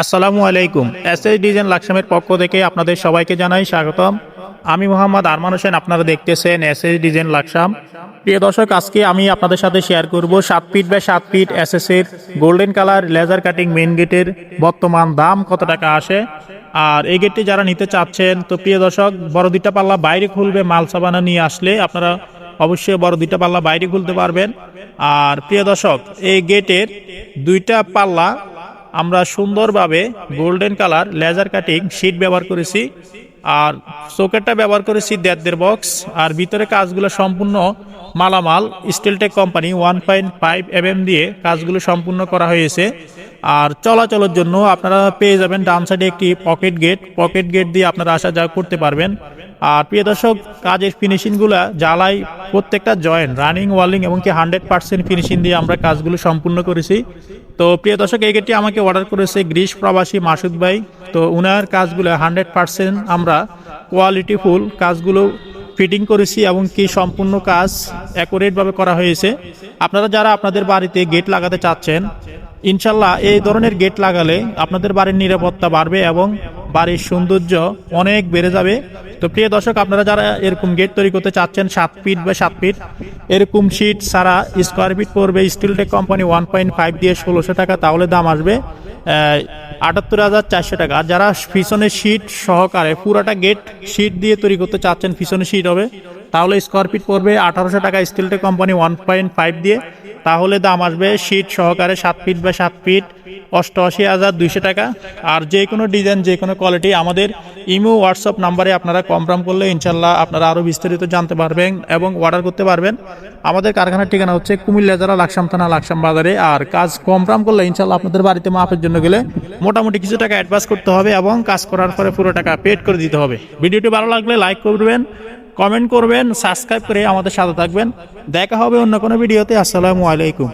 আসসালামু আলাইকুম। SS design লাকসামের পক্ষ থেকে আপনাদের সবাইকে জানাই স্বাগতম। আমি মোহাম্মদ আরমান হোসেন, আপনারা দেখতেছেন এসএস ডিজাইন লাকসাম। প্রিয় দর্শক, আজকে আমি আপনাদের সাথে শেয়ার করব 7 ফিট বাই 7 ফিট এসএস এর golden colour laser cutting main গেটের বর্তমান দাম কত টাকা আসে। আর এই গেটটি যারা নিতে চাচ্ছেন, তো প্রিয় দর্শক, বড় দুইটা পাল্লা বাইরে খুলবে, মাল সাবানা নিয়ে আসলে আপনারা অবশ্যই বড় দুইটা পাল্লা বাইরে খুলতে পারবেন। আর প্রিয় দর্শক, এই গেটের দুইটা পাল্লা আমরা সুন্দরভাবে golden colour laser cutting sheet ব্যবহার করেছি। আর সকেটটা ব্যবহার করেছি 1.5 বক্স। আর ভিতরে কাজগুলো সম্পূর্ণ মালামাল স্টিলটেক কোম্পানি 1.5 mm দিয়ে কাজগুলো সম্পূর্ণ করা হয়েছে। আর চলাচলের জন্য আপনারা পেয়ে যাবেন ডান সাইডে একটি পকেট গেট দিয়ে আপনারা আসা যাওয়া করতে পারবেন। আর প্রিয় দর্শক, কাজের ফিনিশিংগুলো জ্বালাই প্রত্যেকটা জয়েন্ট রানিং ওয়ালিং এবং কি 100% ফিনিশিং দিয়ে আমরা কাজগুলো সম্পূর্ণ করেছি। তো প্রিয় দর্শক, এই গেটটি আমাকে অর্ডার করেছে গ্রিস প্রবাসী মাসুদ ভাই। তো উনার কাজগুলো 100% আমরা কোয়ালিটি ফুল কাজগুলো ফিটিং করেছি এবং কি সম্পূর্ণ কাজ অ্যাকুরেটভাবে করা হয়েছে। আপনারা যারা আপনাদের বাড়িতে গেট লাগাতে চাচ্ছেন, ইনশাল্লাহ এই ধরনের গেট লাগালে আপনাদের বাড়ির নিরাপত্তা বাড়বে এবং বাড়ির সৌন্দর্য অনেক বেড়ে যাবে। তো প্রিয় দর্শক, আপনারা যারা এরকম গেট তৈরি করতে চাচ্ছেন 7 ফিট বা 7 ফিট, এরকম শীট সারা স্কোয়ার ফিট পড়বে স্টিলটেক কোম্পানি 1.5 দিয়ে 1600 টাকা, তাহলে দাম আসবে 78,400 টাকা। আর যারা পিছনে শীট সহকারে পুরাটা গেট শীট দিয়ে তৈরি করতে চাচ্ছেন, পিছনে শীট হবে, তাহলে স্কোয়ার ফিট পড়বে 1800 টাকা স্টিলটেক কোম্পানি 1.5 দিয়ে, তাহলে দাম আসবে শীট সহকারে 7 ফিট বা 7 ফিট 88,200 টাকা। আর যে কোনো ডিজাইন, যে কোনো কোয়ালিটি আমাদের ইমো হোয়াটসঅ্যাপ নাম্বারে আপনারা কনফার্ম করলে ইনশাল্লাহ আপনারা আরও বিস্তারিত জানতে পারবেন এবং অর্ডার করতে পারবেন। আমাদের কারখানার ঠিকানা হচ্ছে কুমিল্লা জেলা লাকসাম থানা লাকসাম বাজারে। আর কাজ কনফার্ম করলে ইনশাল্লাহ আপনাদের বাড়িতে মাপের জন্য গেলে মোটামুটি কিছু টাকা অ্যাডভান্স করতে হবে এবং কাজ করার পরে পুরো টাকা পেড করে দিতে হবে। ভিডিওটি ভালো লাগলে লাইক করবেন, কমেন্ট করবেন, সাবস্ক্রাইব করে আমাদের সাথে থাকবেন। দেখা হবে অন্য কোনো ভিডিওতে। আসসালামু আলাইকুম।